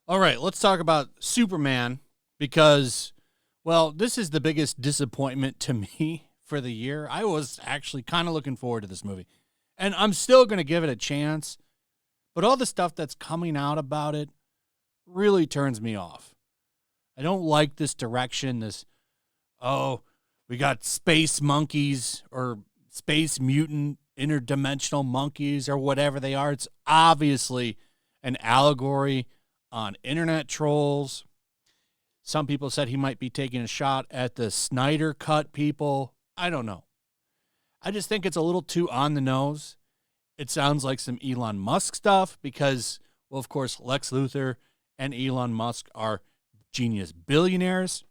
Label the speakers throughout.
Speaker 1: All right, let's talk about Superman because, well, this is the biggest disappointment to me for the year. I was actually kind of looking forward to this movie, and I'm still going to give it a chance, but all the stuff that's coming out about it really turns me off. I don't like this direction, we got space monkeys or space mutant interdimensional monkeys or whatever they are. It's obviously an allegory on internet trolls. Some people said he might be taking a shot at the Snyder Cut people. I don't know. I just think it's a little too on the nose. It sounds like some Elon Musk stuff because, well, of course, Lex Luthor and Elon Musk are genius billionaires.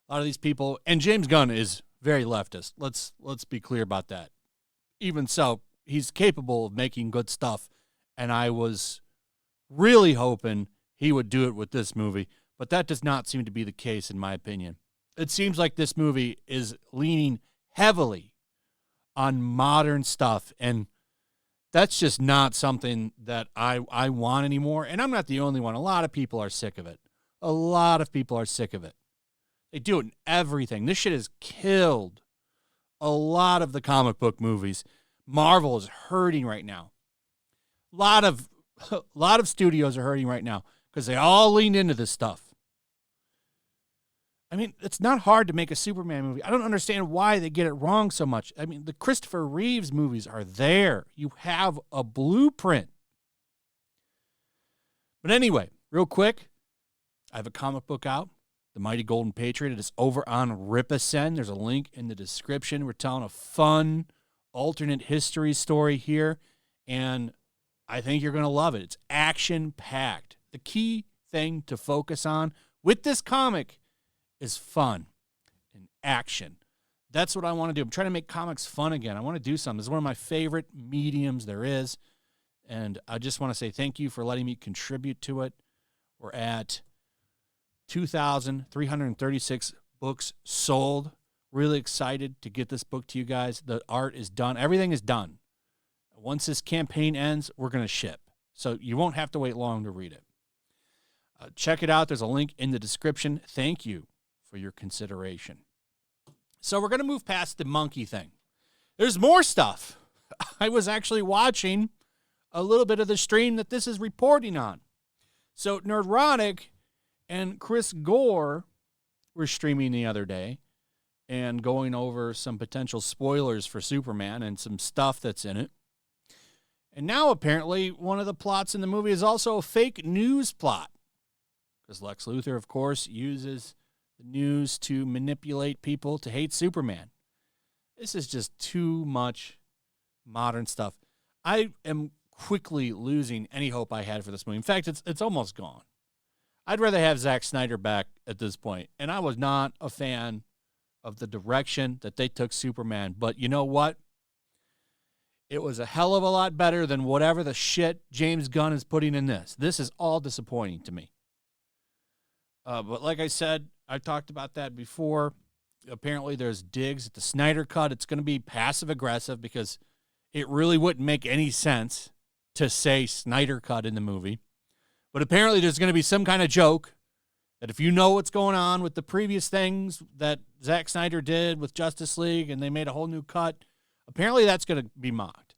Speaker 1: A lot of these people, and James Gunn is very leftist. Let's be clear about that. Even so, he's capable of making good stuff, and I was really hoping he would do it with this movie, but that does not seem to be the case in my opinion. It seems like this movie is leaning heavily on modern stuff, and that's just not something that I want anymore, and I'm not the only one. A lot of people are sick of it. A lot of people are sick of it. They do it in everything. This shit has killed a lot of the comic book movies. Marvel is hurting right now. A lot of studios are hurting right now because they all leaned into this stuff. I mean, it's not hard to make a Superman movie. I don't understand why they get it wrong so much. I mean, the Christopher Reeves movies are there. You have a blueprint. But anyway, real quick, I have a comic book out, The Mighty Golden Patriot. It is over on Ripasend. There's a link in the description. We're telling a fun alternate history story here, and I think you're going to love it. It's action-packed. The key thing to focus on with this comic is fun and action. That's what I want to do. I'm trying to make comics fun again. I want to do something. This is one of my favorite mediums there is, and I just want to say thank you for letting me contribute to it. We're at 2,336 books sold. Really excited to get this book to you guys. The art is done. Everything is done. Once this campaign ends, we're going to ship. So you won't have to wait long to read it. Check it out. There's a link in the description. Thank you for your consideration. So we're going to move past the monkey thing. There's more stuff. I was actually watching a little bit of the stream that this is reporting on. So Nerdrotic and Chris Gore were streaming the other day and going over some potential spoilers for Superman and some stuff that's in it. And now, apparently, one of the plots in the movie is also a fake news plot. Because Lex Luthor, of course, uses the news to manipulate people to hate Superman. This is just too much modern stuff. I am quickly losing any hope I had for this movie. In fact, it's almost gone. I'd rather have Zack Snyder back at this point. And I was not a fan of the direction that they took Superman. But you know what? It was a hell of a lot better than whatever the shit James Gunn is putting in this. This is all disappointing to me. But like I said, I talked about that before. Apparently there's digs at the Snyder Cut. It's going to be passive-aggressive because it really wouldn't make any sense to say Snyder Cut in the movie. But apparently there's going to be some kind of joke that if you know what's going on with the previous things that Zack Snyder did with Justice League and they made a whole new cut, apparently that's going to be mocked.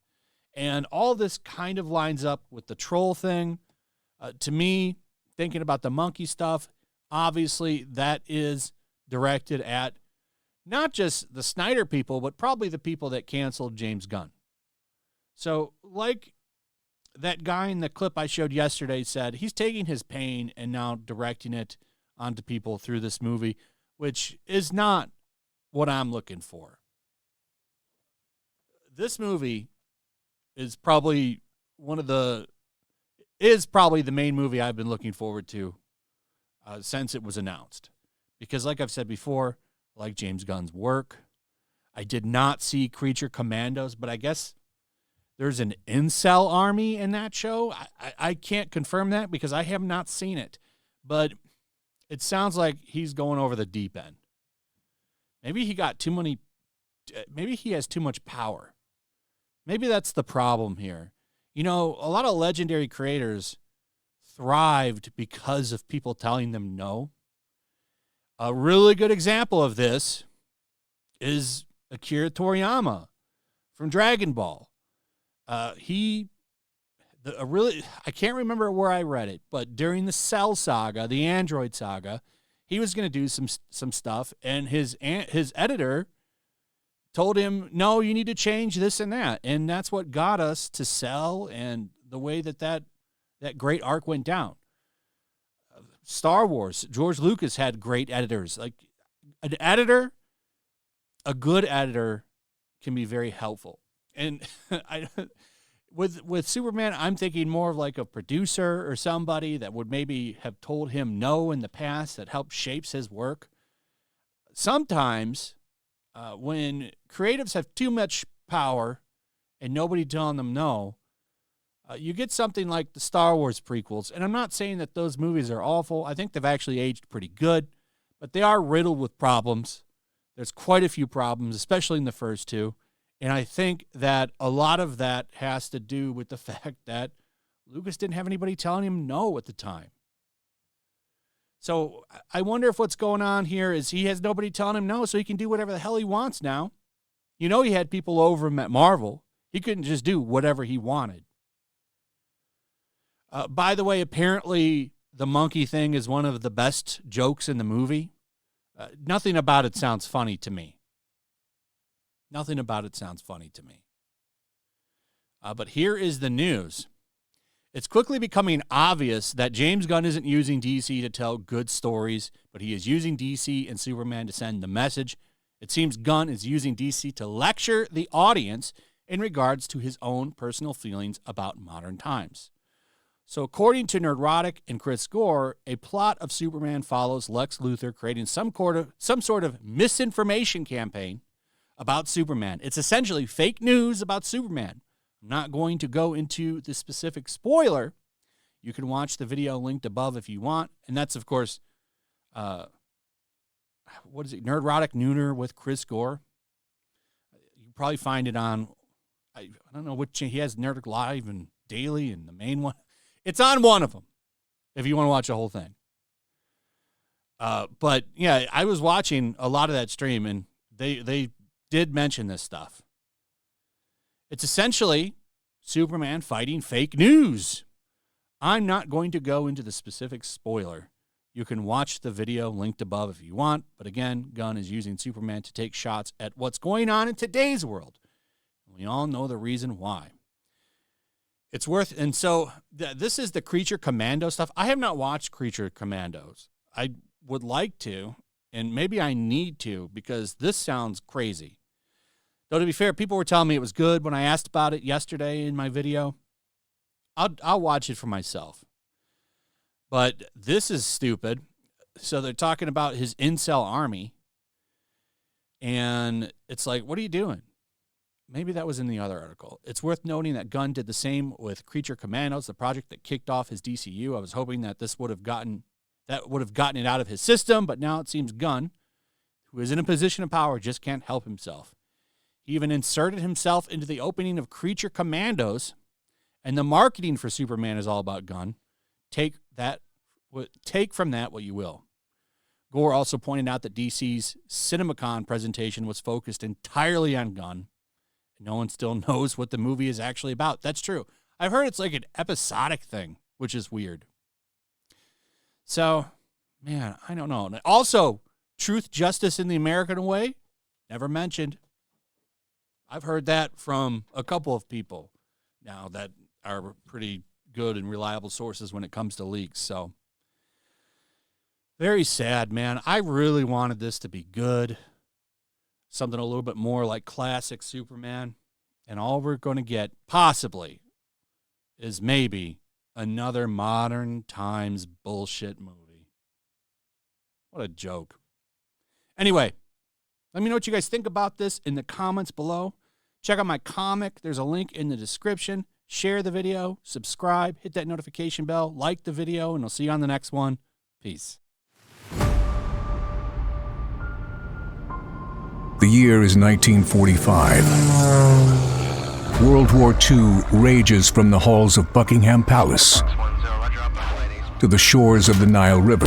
Speaker 1: And all this kind of lines up with the troll thing. To me, thinking about the monkey stuff, obviously that is directed at not just the Snyder people, but probably the people that canceled James Gunn. So like that guy in the clip I showed yesterday said, he's taking his pain and now directing it onto people through this movie, which is not what I'm looking for. This movie is probably the main movie I've been looking forward to since it was announced. Because like I've said before, I like James Gunn's work. I did not see Creature Commandos, but I guess there's an incel army in that show. I can't confirm that because I have not seen it. But it sounds like he's going over the deep end. Maybe he got too many maybe he has too much power. Maybe that's the problem here. You know, a lot of legendary creators thrived because of people telling them no. A really good example of this is Akira Toriyama from Dragon Ball. I can't remember where I read it, but during the Cell saga, the Android saga, he was going to do some stuff, and his editor told him, no, you need to change this and that. And that's what got us to Cell and the way that great arc went down. Star Wars, George Lucas had great editors. Like a good editor can be very helpful. And with Superman, I'm thinking more of like a producer or somebody that would maybe have told him no in the past that helped shapes his work. Sometimes when creatives have too much power and nobody telling them no, you get something like the Star Wars prequels. And I'm not saying that those movies are awful. I think they've actually aged pretty good, but they are riddled with problems. There's quite a few problems, especially in the first two. And I think that a lot of that has to do with the fact that Lucas didn't have anybody telling him no at the time. So I wonder if what's going on here is he has nobody telling him no, so he can do whatever the hell he wants now. You know, he had people over him at Marvel. He couldn't just do whatever he wanted. By the way, apparently the monkey thing is one of the best jokes in the movie. Nothing about it sounds funny to me. Nothing about it sounds funny to me. But here is the news. It's quickly becoming obvious that James Gunn isn't using DC to tell good stories, but he is using DC and Superman to send the message. It seems Gunn is using DC to lecture the audience in regards to his own personal feelings about modern times. So according to Nerdrotic and Chris Gore, a plot of Superman follows Lex Luthor creating some sort of misinformation campaign about Superman. It's essentially fake news about Superman. I'm not going to go into the specific spoiler. You can watch the video linked above if you want. And that's, of course, Nerdrotic Nooner with Chris Gore. You can probably find it on, I don't know which, he has Nerdic Live and Daily and the main one. It's on one of them if you want to watch the whole thing. But, yeah, I was watching a lot of that stream, and they did mention this stuff. It's essentially Superman fighting fake news. I'm not going to go into the specific spoiler. You can watch the video linked above if you want. But again, Gunn is using Superman to take shots at what's going on in today's world. We all know the reason why. It's worth, and so this is the Creature Commando stuff. I have not watched Creature Commandos. I would like to, and maybe I need to, because this sounds crazy. Though, to be fair, people were telling me it was good when I asked about it yesterday in my video. I'll watch it for myself. But this is stupid. So they're talking about his incel army. And it's like, what are you doing? Maybe that was in the other article. It's worth noting that Gunn did the same with Creature Commandos, the project that kicked off his DCU. I was hoping that this would have gotten it out of his system, but now it seems Gunn, who is in a position of power, just can't help himself. He even inserted himself into the opening of Creature Commandos, and the marketing for Superman is all about Gunn. Take from that what you will. Gore also pointed out that DC's CinemaCon presentation was focused entirely on Gunn. No one still knows what the movie is actually about. That's true. I've heard it's like an episodic thing, which is weird. So, man, I don't know. Also, truth, justice, in the American way, never mentioned. I've heard that from a couple of people now that are pretty good and reliable sources when it comes to leaks. So, very sad, man. I really wanted this to be good. Something a little bit more like classic Superman. And all we're going to get, possibly, is maybe another modern times bullshit movie. What a joke. Anyway, let me know what you guys think about this in the comments below. Check out my comic. There's a link in the description. Share the video, subscribe, hit that notification bell, like the video, and I'll see you on the next one. Peace.
Speaker 2: The year is 1945. World War II rages from the halls of Buckingham Palace to the shores of the Nile River.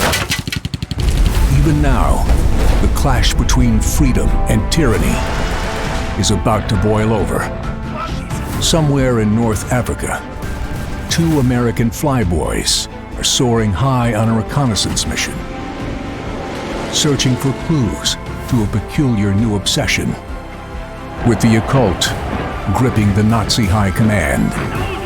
Speaker 2: Even now, the clash between freedom and tyranny is about to boil over. Somewhere in North Africa, 2 American flyboys are soaring high on a reconnaissance mission, searching for clues to a peculiar new obsession with the occult gripping the Nazi high command.